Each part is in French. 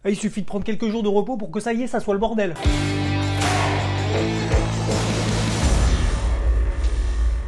Il suffit de prendre quelques jours de repos pour que ça y est, ça soit le bordel.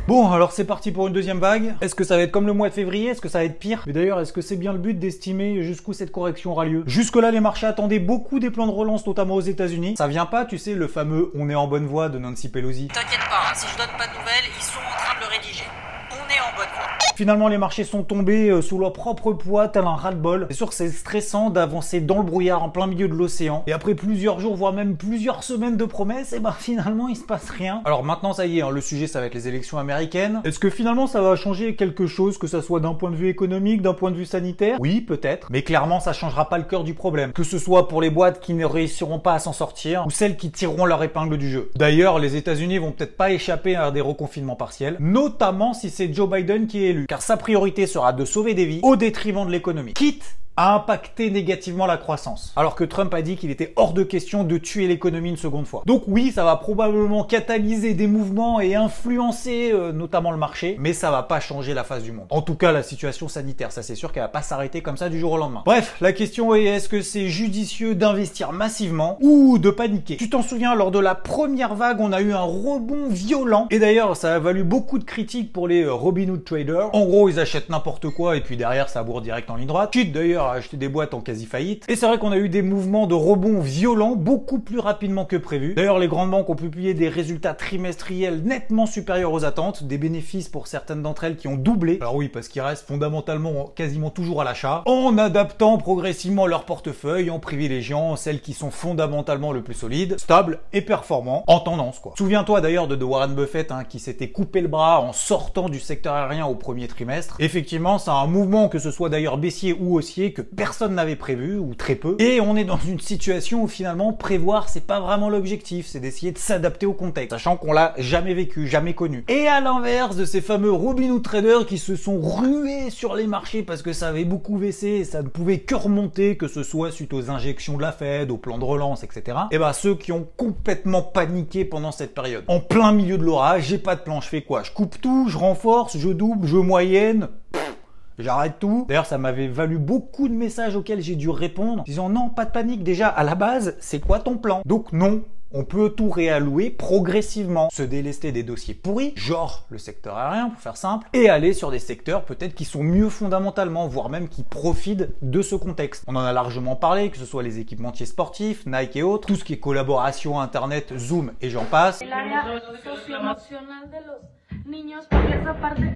Bon, alors c'est parti pour une deuxième vague. Est-ce que ça va être comme le mois de février? Est-ce que ça va être pire? Mais d'ailleurs, est-ce que c'est bien le but d'estimer jusqu'où cette correction aura lieu? Jusque-là, les marchés attendaient beaucoup des plans de relance, notamment aux États-Unis. Ça vient pas, tu sais, le fameux "on est en bonne voie" de Nancy Pelosi. T'inquiète pas, si je donne pas de nouvelles, ils sont en train de le rédiger. On est en bonne voie. Finalement, les marchés sont tombés sous leur propre poids, tel un ras-le-bol. C'est sûr que c'est stressant d'avancer dans le brouillard en plein milieu de l'océan. Et après plusieurs jours, voire même plusieurs semaines de promesses, et ben finalement, il se passe rien. Alors maintenant, ça y est, hein, le sujet, ça va être les élections américaines. Est-ce que finalement, ça va changer quelque chose, que ça soit d'un point de vue économique, d'un point de vue sanitaire? Oui, peut-être. Mais clairement, ça changera pas le cœur du problème. Que ce soit pour les boîtes qui ne réussiront pas à s'en sortir, ou celles qui tireront leur épingle du jeu. D'ailleurs, les États-Unis vont peut-être pas échapper à des reconfinements partiels, notamment si c'est Joe Biden qui est élu. Car sa priorité sera de sauver des vies au détriment de l'économie. Quitte à impacter négativement la croissance. Alors que Trump a dit qu'il était hors de question de tuer l'économie une seconde fois. Donc oui, ça va probablement catalyser des mouvements et influencer notamment le marché, mais ça va pas changer la face du monde. En tout cas, la situation sanitaire, ça c'est sûr qu'elle va pas s'arrêter comme ça du jour au lendemain. Bref, la question est, est-ce que c'est judicieux d'investir massivement ou de paniquer? Tu t'en souviens, lors de la première vague, on a eu un rebond violent, et d'ailleurs, ça a valu beaucoup de critiques pour les Robinhood traders. En gros, ils achètent n'importe quoi et puis derrière, ça bourre direct en ligne droite. Quitte d'ailleurs à acheter des boîtes en quasi faillite. Et c'est vrai qu'on a eu des mouvements de rebond violents beaucoup plus rapidement que prévu. D'ailleurs, les grandes banques ont publié des résultats trimestriels nettement supérieurs aux attentes, des bénéfices pour certaines d'entre elles qui ont doublé. Alors oui, parce qu'ils restent fondamentalement quasiment toujours à l'achat, en adaptant progressivement leur portefeuille, en privilégiant celles qui sont fondamentalement le plus solides, stables et performants, en tendance quoi. Souviens-toi d'ailleurs de Warren Buffett hein, qui s'était coupé le bras en sortant du secteur aérien au premier trimestre. Effectivement, c'est un mouvement, que ce soit d'ailleurs baissier ou haussier, que personne n'avait prévu, ou très peu. Et on est dans une situation où finalement prévoir c'est pas vraiment l'objectif, c'est d'essayer de s'adapter au contexte, sachant qu'on l'a jamais vécu, jamais connu. Et à l'inverse de ces fameux Robinhood traders qui se sont rués sur les marchés parce que ça avait beaucoup baissé et ça ne pouvait que remonter, que ce soit suite aux injections de la Fed, au plan de relance, etc. Et bah ceux qui ont complètement paniqué pendant cette période. En plein milieu de l'orage, j'ai pas de plan, je fais quoi? Je coupe tout, je renforce, je double, je moyenne. J'arrête tout. D'ailleurs, ça m'avait valu beaucoup de messages auxquels j'ai dû répondre, disant non, pas de panique. Déjà, à la base, c'est quoi ton plan? Donc non. On peut tout réallouer progressivement, se délester des dossiers pourris, genre le secteur aérien pour faire simple, et aller sur des secteurs peut-être qui sont mieux fondamentalement, voire même qui profitent de ce contexte. On en a largement parlé, que ce soit les équipementiers sportifs, Nike et autres, tout ce qui est collaboration internet, Zoom et j'en passe.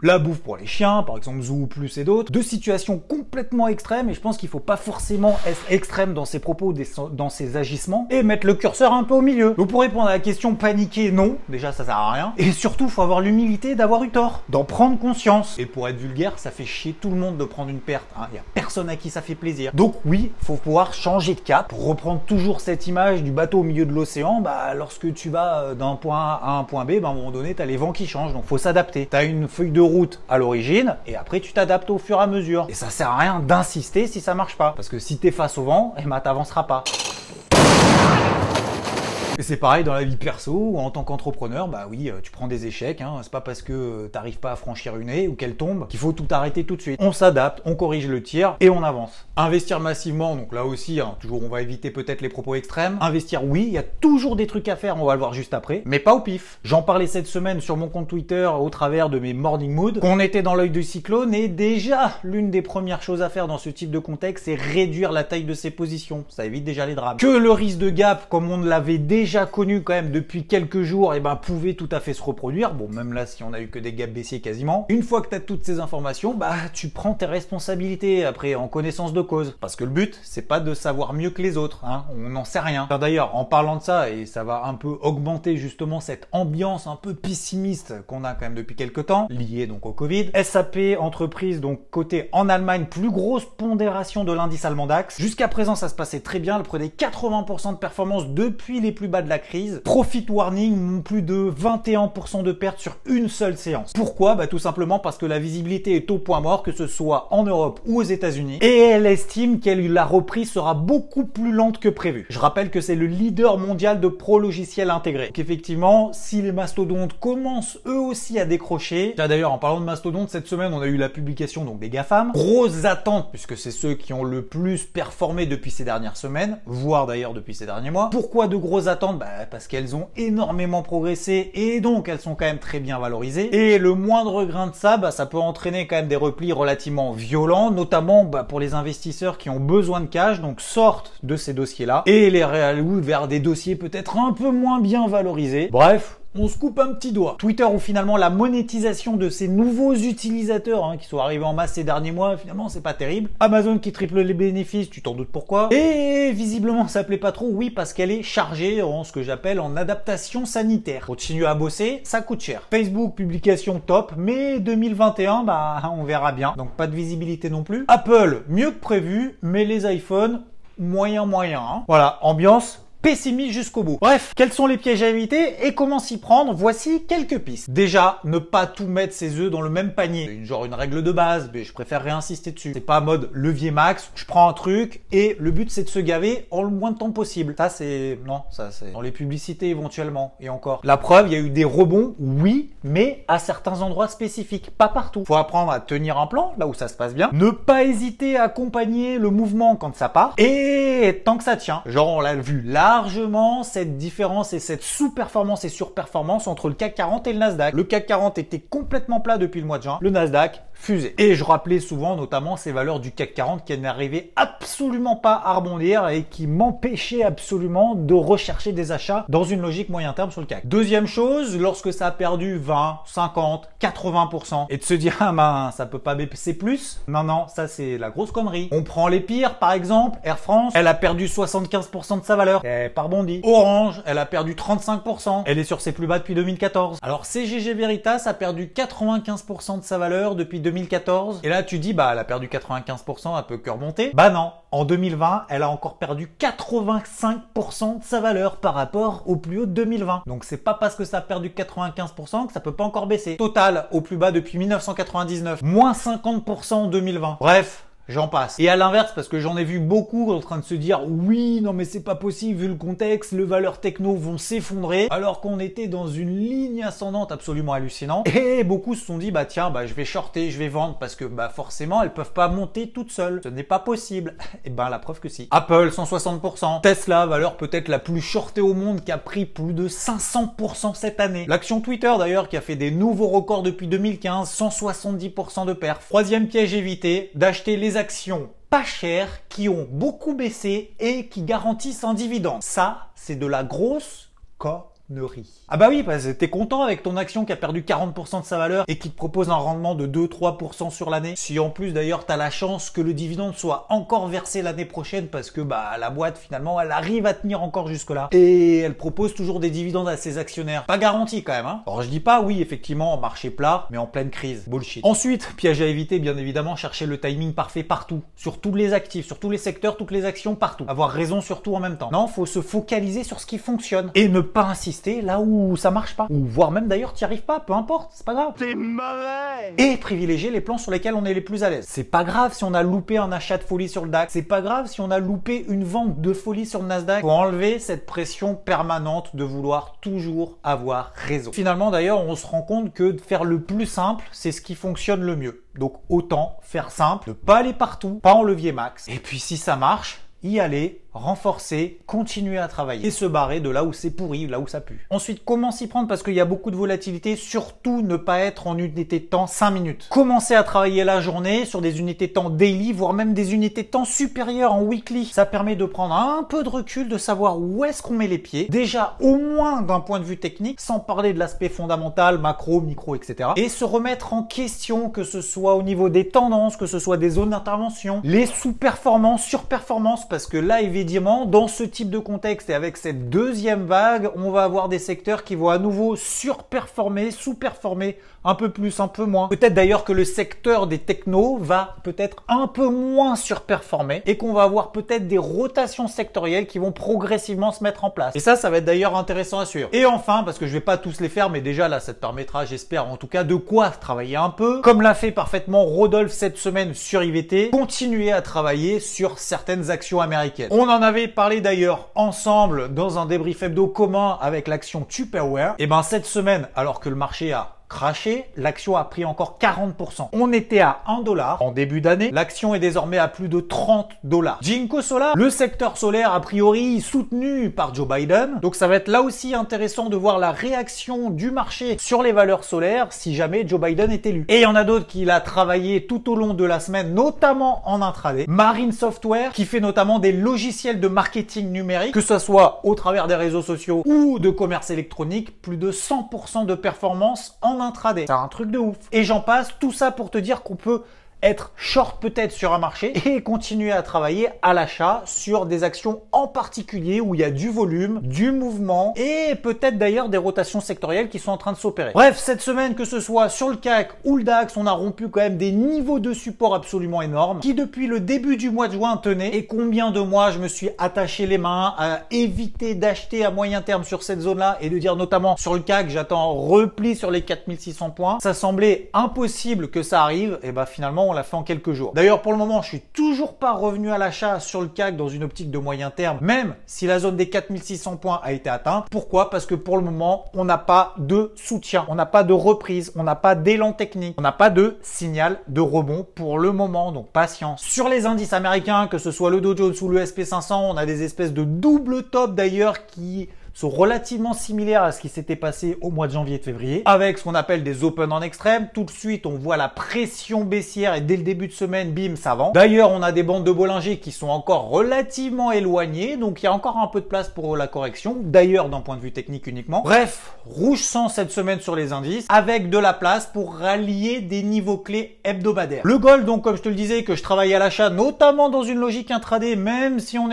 La bouffe pour les chiens, par exemple Zoo Plus et d'autres. Deux situations complètement extrêmes et je pense qu'il faut pas forcément être extrême dans ses propos, dans ses agissements et mettre le curseur un peu au milieu. Donc pour répondre à la question paniquer, non, déjà ça sert à rien. Et surtout, faut avoir l'humilité d'avoir eu tort, d'en prendre conscience. Et pour être vulgaire, ça fait chier tout le monde de prendre une perte. Hein. Y a personne à qui ça fait plaisir. Donc oui, faut pouvoir changer de cap. Pour reprendre toujours cette image du bateau au milieu de l'océan, bah lorsque tu vas d'un point A à un point B, bah, à un moment donné, t'as les vents qui changent. Donc faut s'adapter. T'as une feuille de route à l'origine et après tu t'adaptes au fur et à mesure. Et ça sert à rien d'insister si ça marche pas. Parce que si t'es face au vent, eh ben t'avanceras pas. Et c'est pareil dans la vie perso ou en tant qu'entrepreneur, bah oui, tu prends des échecs, hein, c'est pas parce que t'arrives pas à franchir une haie ou qu'elle tombe qu'il faut tout arrêter tout de suite. On s'adapte, on corrige le tir et on avance. Investir massivement, donc là aussi, hein, toujours on va éviter peut-être les propos extrêmes. Investir, oui, il y a toujours des trucs à faire, on va le voir juste après, mais pas au pif. J'en parlais cette semaine sur mon compte Twitter au travers de mes morning moods, qu'on était dans l'œil du cyclone et déjà, l'une des premières choses à faire dans ce type de contexte, c'est réduire la taille de ses positions. Ça évite déjà les drames. Que le risque de gap, comme on l'avait déjà connu quand même depuis quelques jours, et ben pouvait tout à fait se reproduire. Bon, même là, si on a eu que des gaps baissiers quasiment. Une fois que tu as toutes ces informations, bah tu prends tes responsabilités après en connaissance de cause. Parce que le but, c'est pas de savoir mieux que les autres, hein. On n'en sait rien. D'ailleurs, en parlant de ça, et ça va un peu augmenter justement cette ambiance un peu pessimiste qu'on a quand même depuis quelques temps, liée donc au Covid. SAP entreprise, donc côté en Allemagne, plus grosse pondération de l'indice allemand DAX. Jusqu'à présent, ça se passait très bien. Elle prenait 80% de performance depuis les plus bas de la crise. Profit warning, plus de 21% de pertes sur une seule séance. Pourquoi? Tout simplement parce que la visibilité est au point mort, que ce soit en Europe ou aux États-Unis, et elle estime que la reprise sera beaucoup plus lente que prévu. Je rappelle que c'est le leader mondial de pro logiciels intégrés. Donc effectivement, si les mastodontes commencent eux aussi à décrocher, d'ailleurs en parlant de mastodontes, cette semaine on a eu la publication donc des GAFAM, grosses attentes puisque c'est ceux qui ont le plus performé depuis ces dernières semaines, voire d'ailleurs depuis ces derniers mois. Pourquoi de grosses attentes? Parce qu'elles ont énormément progressé et donc elles sont quand même très bien valorisées. Et le moindre grain de ça, ça peut entraîner quand même des replis relativement violents, notamment pour les investisseurs qui ont besoin de cash, donc sortent de ces dossiers-là et les réallouent vers des dossiers peut-être un peu moins bien valorisés. Bref, on se coupe un petit doigt. Twitter, où finalement la monétisation de ces nouveaux utilisateurs qui sont arrivés en masse ces derniers mois, finalement c'est pas terrible. Amazon qui triple les bénéfices, tu t'en doutes pourquoi. Et visiblement ça plaît pas trop, oui, parce qu'elle est chargée en ce que j'appelle en adaptation sanitaire. Continue à bosser, ça coûte cher. Facebook, publication top, mais 2021, on verra bien. Donc pas de visibilité non plus. Apple, mieux que prévu, mais les iPhones, moyen. Voilà, ambiance pessimiste jusqu'au bout. Bref, quels sont les pièges à éviter et comment s'y prendre? Voici quelques pistes. Déjà, ne pas tout mettre ses œufs dans le même panier. C'est une règle de base, mais je préfère réinsister dessus. C'est pas mode levier max, je prends un truc et le but c'est de se gaver en le moins de temps possible. Ça c'est dans les publicités éventuellement et encore. La preuve, il y a eu des rebonds, oui, mais à certains endroits spécifiques, pas partout. Faut apprendre à tenir un plan là où ça se passe bien. Ne pas hésiter à accompagner le mouvement quand ça part et tant que ça tient. Genre on l'a vu largement cette différence et cette sous-performance et surperformance entre le CAC 40 et le Nasdaq. Le CAC 40 était complètement plat depuis le mois de juin. Le Nasdaq fusée. Et je rappelais souvent notamment ces valeurs du CAC 40 qui n'arrivaient absolument pas à rebondir et qui m'empêchaient absolument de rechercher des achats dans une logique moyen terme sur le CAC. Deuxième chose, lorsque ça a perdu 20, 50, 80% et de se dire ça peut pas baisser plus. Non, ça c'est la grosse connerie. On prend les pires, par exemple, Air France, elle a perdu 75% de sa valeur. Elle pas rebondi. Orange, elle a perdu 35%. Elle est sur ses plus bas depuis 2014. Alors CGG Veritas a perdu 95% de sa valeur depuis 2014. Et là tu dis elle a perdu 95%, elle peut que remonter. Non, en 2020, elle a encore perdu 85% de sa valeur par rapport au plus haut de 2020. Donc c'est pas parce que ça a perdu 95% que ça peut pas encore baisser. Total, au plus bas depuis 1999, moins 50% en 2020. Bref, j'en passe. Et à l'inverse, parce que j'en ai vu beaucoup en train de se dire oui, non mais c'est pas possible vu le contexte, les valeurs techno vont s'effondrer, alors qu'on était dans une ligne ascendante absolument hallucinante. Et beaucoup se sont dit je vais shorter, je vais vendre parce que forcément elles peuvent pas monter toutes seules. Ce n'est pas possible. Et la preuve que si. Apple 160%, Tesla, valeur peut-être la plus shortée au monde qui a pris plus de 500% cette année. L'action Twitter d'ailleurs qui a fait des nouveaux records depuis 2015, 170% de perf. Troisième piège évité, d'acheter les actions pas chères qui ont beaucoup baissé et qui garantissent un dividende. Ça, c'est de la grosse connerie. Oui, parce que t'es content avec ton action qui a perdu 40% de sa valeur et qui te propose un rendement de 2-3% sur l'année. Si en plus d'ailleurs t'as la chance que le dividende soit encore versé l'année prochaine parce que la boîte finalement elle arrive à tenir encore jusque là et elle propose toujours des dividendes à ses actionnaires. Pas garanti quand même. Alors je dis pas oui effectivement marché plat mais en pleine crise. Bullshit. Ensuite, piège à éviter bien évidemment, chercher le timing parfait partout. Sur tous les actifs, sur tous les secteurs, toutes les actions partout. Avoir raison sur tout en même temps. Non, faut se focaliser sur ce qui fonctionne et ne pas insister là où ça marche pas. Ou voire même d'ailleurs t'y arrives pas, peu importe, c'est pas grave. C'est mauvais. Et privilégier les plans sur lesquels on est les plus à l'aise. C'est pas grave si on a loupé un achat de folie sur le DAX. C'est pas grave si on a loupé une vente de folie sur le Nasdaq. Faut enlever cette pression permanente de vouloir toujours avoir raison. Finalement d'ailleurs, on se rend compte que de faire le plus simple, c'est ce qui fonctionne le mieux. Donc autant faire simple, ne pas aller partout, pas en levier max. Et puis si ça marche, y aller, renforcer, continuer à travailler et se barrer de là où c'est pourri, là où ça pue. Ensuite, comment s'y prendre parce qu'il y a beaucoup de volatilité, surtout ne pas être en unité de temps 5 minutes. Commencer à travailler la journée sur des unités de temps daily, voire même des unités de temps supérieures en weekly. Ça permet de prendre un peu de recul, de savoir où est-ce qu'on met les pieds. Déjà, au moins d'un point de vue technique, sans parler de l'aspect fondamental, macro, micro, etc. Et se remettre en question, que ce soit au niveau des tendances, que ce soit des zones d'intervention, les sous-performances, surperformances, parce que là, évidemment, inéditement. Dans ce type de contexte et avec cette deuxième vague, on va avoir des secteurs qui vont à nouveau surperformer, sous-performer, un peu plus, un peu moins. Peut-être d'ailleurs que le secteur des technos va peut-être un peu moins surperformer et qu'on va avoir peut-être des rotations sectorielles qui vont progressivement se mettre en place. Et ça va être d'ailleurs intéressant à suivre. Et enfin, parce que je vais pas tous les faire, mais déjà là, ça te permettra, j'espère en tout cas, de quoi travailler un peu. Comme l'a fait parfaitement Rodolphe cette semaine sur IVT, continuer à travailler sur certaines actions américaines. On en avait parlé d'ailleurs ensemble dans un débrief hebdo commun avec l'action Tupperware. Et ben cette semaine, alors que le marché a craché, l'action a pris encore 40%. On était à 1 dollar en début d'année. L'action est désormais à plus de 30 dollars. Jinko Solar, le secteur solaire a priori soutenu par Joe Biden. Donc ça va être là aussi intéressant de voir la réaction du marché sur les valeurs solaires si jamais Joe Biden est élu. Et il y en a d'autres qui a travaillé tout au long de la semaine, notamment en intraday. Marine Software, qui fait notamment des logiciels de marketing numérique, que ce soit au travers des réseaux sociaux ou de commerce électronique, plus de 100% de performance en intraday. C'est un truc de ouf. Et j'en passe, tout ça pour te dire qu'on peut être short peut-être sur un marché et continuer à travailler à l'achat sur des actions en particulier où il y a du volume, du mouvement et peut-être d'ailleurs des rotations sectorielles qui sont en train de s'opérer. Bref, cette semaine, que ce soit sur le CAC ou le DAX, on a rompu quand même des niveaux de support absolument énormes qui depuis le début du mois de juin tenaient. Et combien de mois je me suis attaché les mains à éviter d'acheter à moyen terme sur cette zone-là et de dire notamment sur le CAC, j'attends un repli sur les 4600 points. Ça semblait impossible que ça arrive et bah finalement on l'a fait en quelques jours. D'ailleurs, pour le moment, je suis toujours pas revenu à l'achat sur le CAC dans une optique de moyen terme, même si la zone des 4600 points a été atteinte. Pourquoi? Parce que pour le moment, on n'a pas de soutien, on n'a pas de reprise, on n'a pas d'élan technique, on n'a pas de signal de rebond pour le moment, donc patience. Sur les indices américains, que ce soit le Dow Jones ou le SP500, on a des espèces de double top d'ailleurs qui sont relativement similaires à ce qui s'était passé au mois de janvier et de février, avec ce qu'on appelle des open en extrême. Tout de suite, on voit la pression baissière et dès le début de semaine, bim, ça vend. D'ailleurs, on a des bandes de Bollinger qui sont encore relativement éloignées, donc il y a encore un peu de place pour la correction, d'ailleurs d'un point de vue technique uniquement. Bref, rouge sang cette semaine sur les indices, avec de la place pour rallier des niveaux clés hebdomadaires. Le gold, donc comme je te le disais, que je travaille à l'achat, notamment dans une logique intraday, même si on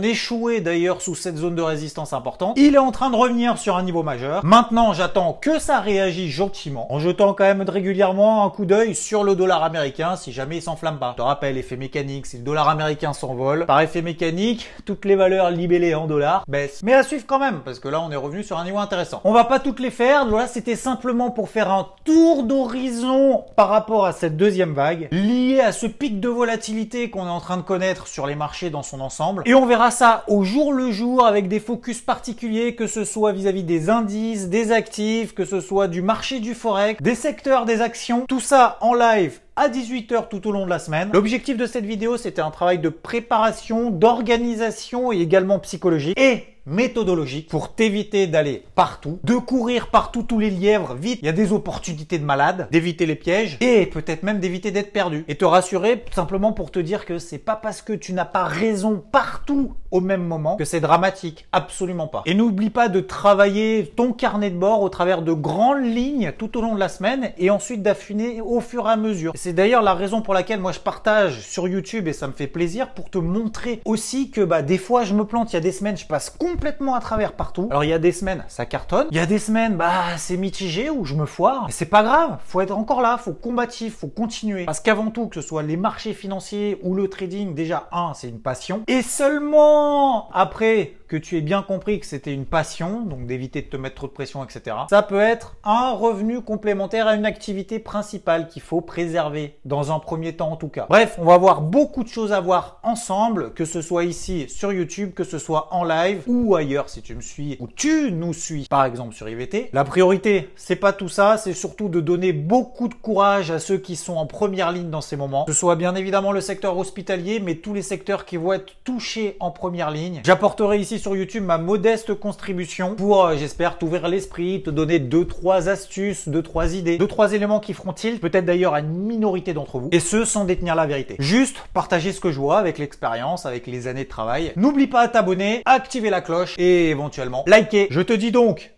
échouait d'ailleurs sous cette zone de résistance importante, il est en train de revenir sur un niveau majeur. Maintenant, j'attends que ça réagisse gentiment, en jetant quand même régulièrement un coup d'œil sur le dollar américain si jamais il s'enflamme pas. Je te rappelle, effet mécanique, si le dollar américain s'envole, par effet mécanique, toutes les valeurs libellées en dollars baissent. Mais à suivre quand même, parce que là, on est revenu sur un niveau intéressant. On va pas toutes les faire. Là, c'était simplement pour faire un tour d'horizon par rapport à cette deuxième vague, liée à ce pic de volatilité qu'on est en train de connaître sur les marchés dans son ensemble. Et on verra ça au jour le jour avec des focus particuliers, que ce soit vis-à-vis des indices, des actifs, que ce soit du marché du forex, des secteurs, des actions, tout ça en live à 18 h tout au long de la semaine. L'objectif de cette vidéo, c'était un travail de préparation, d'organisation et également psychologique et méthodologique pour t'éviter d'aller partout, de courir partout tous les lièvres vite. Il y a des opportunités de malade, d'éviter les pièges et peut-être même d'éviter d'être perdu. Et te rassurer simplement pour te dire que c'est pas parce que tu n'as pas raison partout au même moment que c'est dramatique. Absolument pas. Et n'oublie pas de travailler ton carnet de bord au travers de grandes lignes tout au long de la semaine et ensuite d'affiner au fur et à mesure. C'est d'ailleurs la raison pour laquelle moi je partage sur YouTube et ça me fait plaisir pour te montrer aussi que des fois je me plante. Il y a des semaines je passe complètement à travers partout. Alors il y a des semaines ça cartonne, il y a des semaines c'est mitigé ou je me foire. Mais c'est pas grave, faut être encore là, faut combatif, faut continuer. Parce qu'avant tout, que ce soit les marchés financiers ou le trading, déjà c'est une passion. Et seulement après que tu aies bien compris que c'était une passion, donc d'éviter de te mettre trop de pression, etc. Ça peut être un revenu complémentaire à une activité principale qu'il faut préserver dans un premier temps en tout cas. Bref, on va avoir beaucoup de choses à voir ensemble, que ce soit ici sur YouTube, que ce soit en live ou ailleurs si tu me suis ou tu nous suis par exemple sur IVT. La priorité, c'est pas tout ça, c'est surtout de donner beaucoup de courage à ceux qui sont en première ligne dans ces moments. Que ce soit bien évidemment le secteur hospitalier, mais tous les secteurs qui vont être touchés en première ligne. J'apporterai ici sur YouTube ma modeste contribution pour, j'espère, t'ouvrir l'esprit, te donner 2-3 astuces, 2-3 idées, 2-3 éléments qui feront tilt, peut-être d'ailleurs à une minorité d'entre vous, et ce sans détenir la vérité. Juste partager ce que je vois avec l'expérience, avec les années de travail. N'oublie pas de t'abonner, activer la cloche et éventuellement liker. Je te dis donc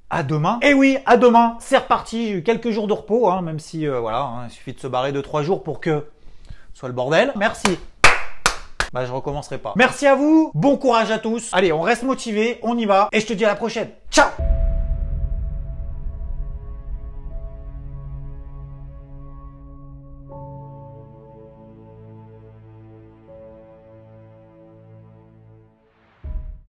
à demain. Et oui, à demain, c'est reparti. J'ai eu quelques jours de repos, même si il suffit de se barrer 2-3 jours pour que ce soit le bordel. Merci. bah je recommencerai pas. Merci à vous, bon courage à tous. Allez, on reste motivé, on y va et je te dis à la prochaine. Ciao!